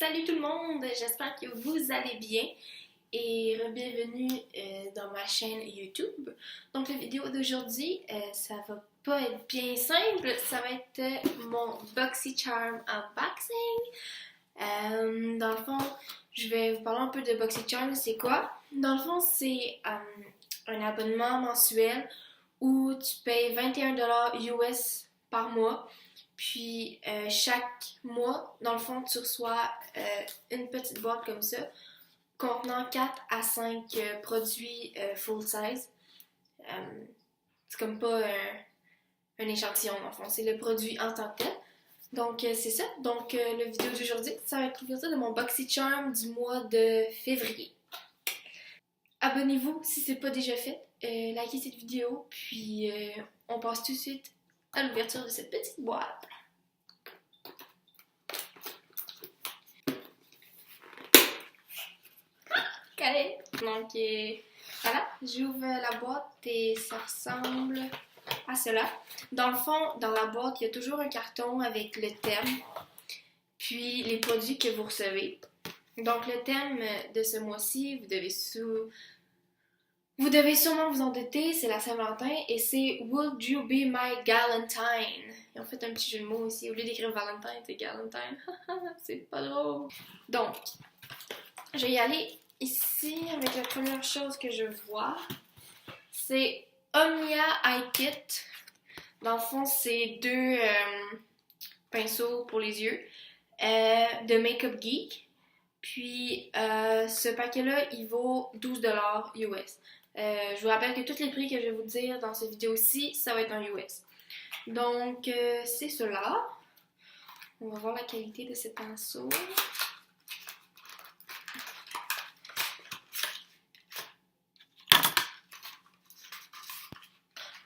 Salut tout le monde, j'espère que vous allez bien et bienvenue dans ma chaîne YouTube. Donc la vidéo d'aujourd'hui, ça va pas être bien simple, ça va être mon BoxyCharm unboxing. Dans le fond, je vais vous parler un peu de BoxyCharm, c'est quoi? Dans le fond, c'est un abonnement mensuel où tu payes 21$ US par mois. Puis chaque mois, dans le fond, tu reçois une petite boîte comme ça, contenant 4 à 5 produits full size. C'est comme pas un échantillon, dans le fond, c'est le produit en tant que tel. Donc c'est ça. Donc la vidéo d'aujourd'hui, ça va être l'ouverture de mon BoxyCharm du mois de février. Abonnez-vous si c'est pas déjà fait, likez cette vidéo, puis on passe tout de suite à l'ouverture de cette petite boîte. Calé. Donc voilà, j'ouvre la boîte et ça ressemble à cela. Dans le fond, dans la boîte, il y a toujours un carton avec le thème, puis les produits que vous recevez. Donc le thème de ce mois-ci, vous devez sûrement vous en douter, c'est la Saint-Valentin et c'est Would You Be My Galentine? Ils ont fait un petit jeu de mots ici, au lieu d'écrire Valentine, c'est Galentine. C'est pas drôle. Donc, je vais y aller ici avec la première chose que je vois. C'est Omnia Eye Kit. Dans le fond, c'est deux pinceaux pour les yeux de Makeup Geek. Puis, ce paquet-là, il vaut 12$ US. Je vous rappelle que tous les prix que je vais vous dire dans cette vidéo-ci, ça va être en US. Donc, c'est cela. On va voir la qualité de ces pinceaux.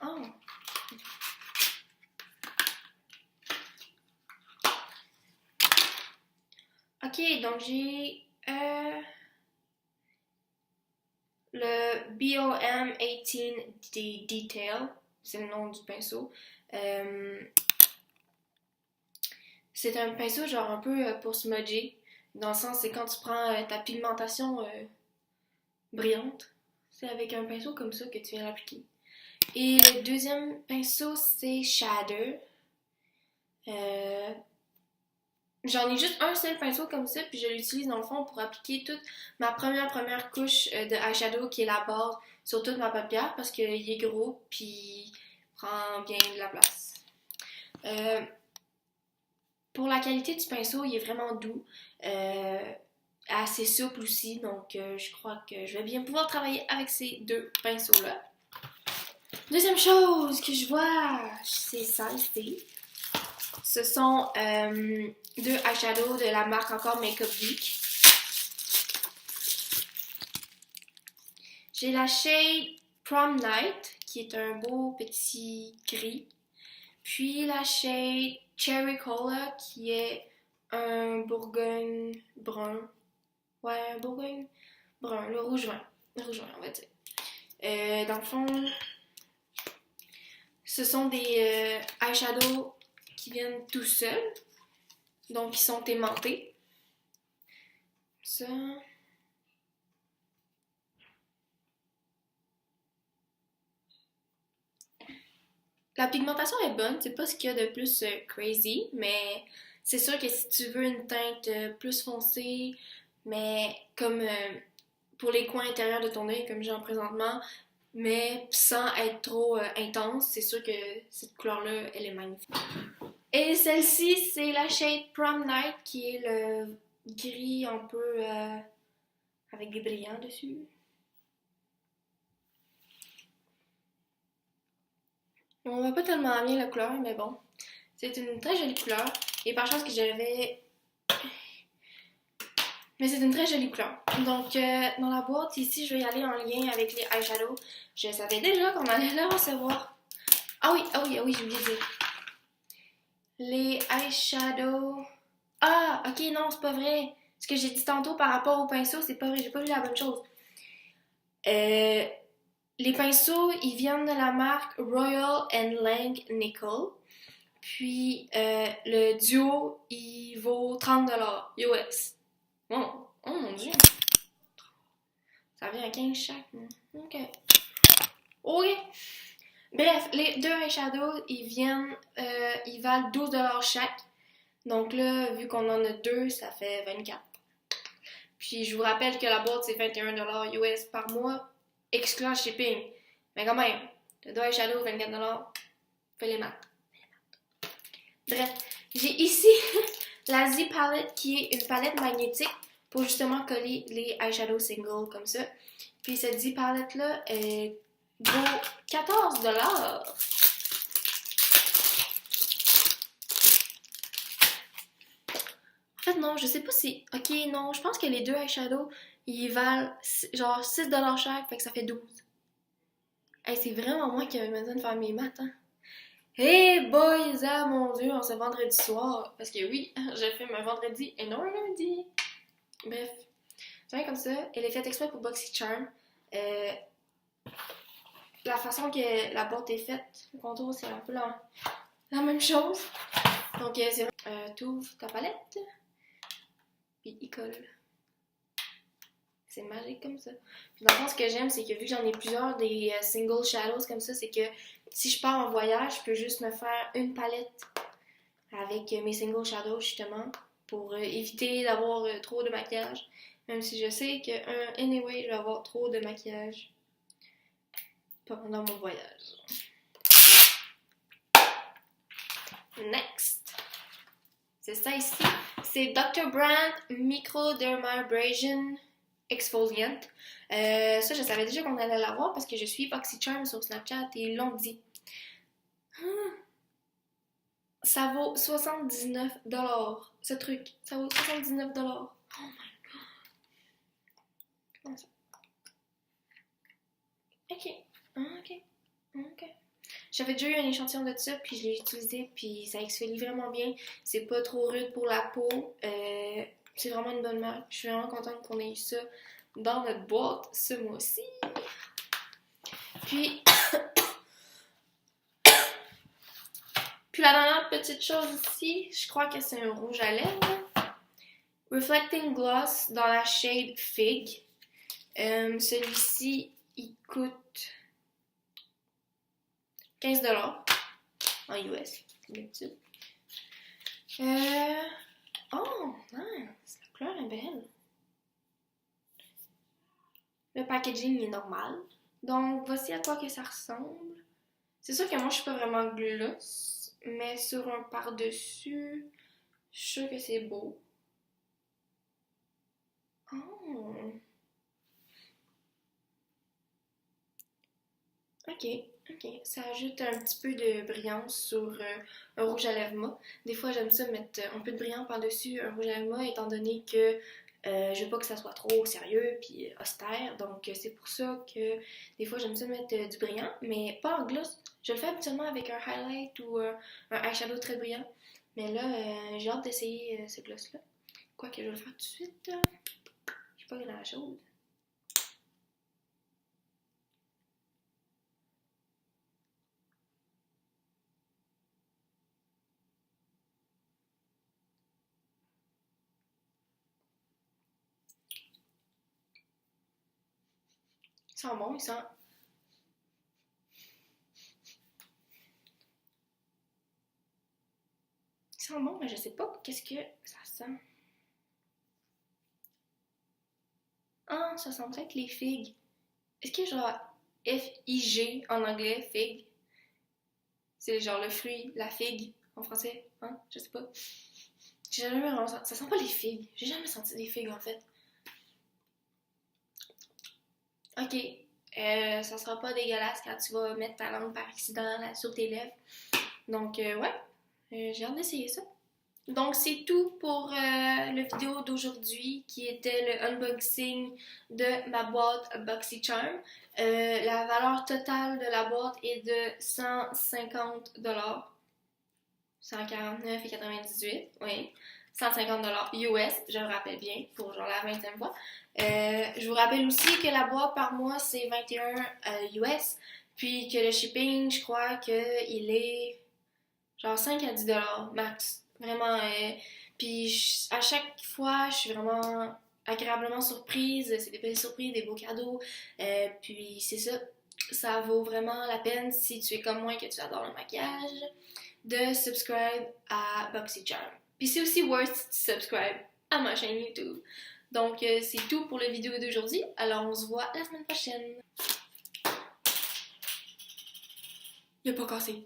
Oh! Ok, donc j'ai le BOM 18 Detail, c'est le nom du pinceau. C'est un pinceau genre un peu pour smudger, dans le sens c'est quand tu prends ta pigmentation brillante, c'est avec un pinceau comme ça que tu viens l'appliquer. Et le deuxième pinceau c'est Shader. J'en ai juste un seul pinceau comme ça, puis je l'utilise dans le fond pour appliquer toute ma première couche de eyeshadow qui est la base sur toute ma paupière parce qu'il est gros puis prend bien de la place. Pour la qualité du pinceau, il est vraiment doux, assez souple aussi, donc je crois que je vais bien pouvoir travailler avec ces deux pinceaux-là. Deuxième chose que je vois, c'est ça ici. Ce sont deux eyeshadows de la marque encore Makeup Geek. J'ai la shade Prom Night, qui est un beau petit gris. Puis la shade Cherry Cola, qui est un bourgogne brun. Ouais, un bourgogne brun, le rouge vin. Le rouge vin, on va dire. Dans le fond, ce sont des eyeshadows qui viennent tout seuls. Donc, ils sont aimantés. Ça. La pigmentation est bonne, c'est pas ce qu'il y a de plus crazy, mais c'est sûr que si tu veux une teinte plus foncée, mais comme pour les coins intérieurs de ton œil, comme j'ai en présentement, mais sans être trop intense, c'est sûr que cette couleur-là, elle est magnifique. Et celle-ci, c'est la shade Prom Night, qui est le gris un peu avec des brillants dessus. On voit pas tellement bien la couleur, mais bon. C'est une très jolie couleur. Et par chance que j'avais... Mais c'est une très jolie couleur. Donc, dans la boîte, ici, je vais y aller en lien avec les eyeshadows. Je savais déjà qu'on allait le recevoir. Ah oui, j'ai oublié de dire. Les eyeshadows... Ah, ok, non, c'est pas vrai. Ce que j'ai dit tantôt par rapport au pinceau, c'est pas vrai. J'ai pas vu la bonne chose. Les pinceaux, ils viennent de la marque Royal & Lang Nickel. Puis le duo, il vaut 30$ US. Oh mon dieu! Ça vient à 15 chaque. Ok. Ok. Bref, les deux eyeshadows, ils valent 12$ chaque. Donc là, vu qu'on en a deux, ça fait 24. Puis je vous rappelle que la boîte, c'est 21$ US par mois, excluant shipping. Mais quand même, le deux eyeshadows, 24$, fais les maths. Bref, j'ai ici la Z Palette qui est une palette magnétique pour justement coller les eyeshadows singles comme ça. Puis cette Z Palette-là vaut 14$. En fait, non, je sais pas si... Ok, non, je pense que les deux eyeshadows, ils valent genre 6$ chaque, fait que ça fait 12. Hey, c'est vraiment moi qui avais besoin de faire mes maths, hein. Hey boys, ah mon dieu, on se vendredi soir. Parce que oui, j'ai fait un vendredi et non un lundi. Bref, c'est bien comme ça. Elle est faite exprès pour BoxyCharm. La façon que la boîte est faite, le contour, c'est un peu la même chose. Donc, c'est vrai. T'ouvres ta palette, puis il colle. C'est magique comme ça. Puis dans le fond, ce que j'aime, c'est que vu que j'en ai plusieurs des single shadows comme ça, c'est que si je pars en voyage, je peux juste me faire une palette avec mes single shadows, justement, pour éviter d'avoir trop de maquillage. Même si je sais que, anyway, je vais avoir trop de maquillage pendant mon voyage. Next! C'est ça ici. C'est Dr. Brandt Microdermabrasion Exfoliant. Ça, je savais déjà qu'on allait l'avoir parce que je suis BoxyCharm sur Snapchat et ils l'ont dit. Ça vaut 79$. Ce truc, ça vaut 79$. Oh my god. Comment ça? Ok. J'avais déjà eu un échantillon de ça, puis je l'ai utilisé, puis ça exfolie vraiment bien. C'est pas trop rude pour la peau. C'est vraiment une bonne marque. Je suis vraiment contente qu'on ait eu ça dans notre boîte ce mois-ci. Puis la dernière petite chose ici, je crois que c'est un rouge à lèvres. Reflecting Gloss dans la shade Fig. Celui-ci, il coûte 15$ en US, d'habitude. Oh, nice! La couleur est belle. Le packaging est normal. Donc, voici à quoi que ça ressemble. C'est sûr que moi, je suis pas vraiment gloss, mais sur un par-dessus, je suis sûre que c'est beau. Oh! Ok. Ça ajoute un petit peu de brillance sur un rouge à lèvres mat. Des fois, j'aime ça mettre un peu de brillant par-dessus un rouge à lèvres mat, étant donné que je veux pas que ça soit trop sérieux puis austère. Donc, c'est pour ça que des fois, j'aime ça mettre du brillant, mais pas en gloss. Je le fais habituellement avec un highlight ou un eyeshadow très brillant. Mais là, j'ai hâte d'essayer ce gloss-là. Quoique, je vais le faire tout de suite. Je sais pas grand-chose. Il sent bon, il sent... Il sent bon, mais je sais pas qu'est-ce que ça sent. Ah, ça sent peut-être les figues. Est-ce que genre F-I-G en anglais, figue? C'est genre le fruit, la figue en français, hein? Je sais pas. J'ai jamais vraiment senti. Ça sent pas les figues. J'ai jamais senti des figues en fait. Ok. Ça sera pas dégueulasse quand tu vas mettre ta langue par accident là, sur tes lèvres. Donc, ouais. J'ai hâte d'essayer ça. Donc, c'est tout pour la vidéo d'aujourd'hui qui était le unboxing de ma boîte BoxyCharm. La valeur totale de la boîte est de 150$. 149,98$, oui. 150$ US, je le rappelle bien, pour genre la 20e fois. Je vous rappelle aussi que la boîte par mois, c'est 21 US. Puis que le shipping, je crois qu'il est genre 5 à 10$ max. Vraiment. Puis à chaque fois, je suis vraiment agréablement surprise. C'est des belles surprises, des beaux cadeaux. Puis c'est ça, ça vaut vraiment la peine si tu es comme moi et que tu adores le maquillage, de subscribe à BoxyCharm. Puis c'est aussi worth to subscribe à ma chaîne YouTube. Donc c'est tout pour la vidéo d'aujourd'hui. Alors on se voit la semaine prochaine. Il a pas cassé.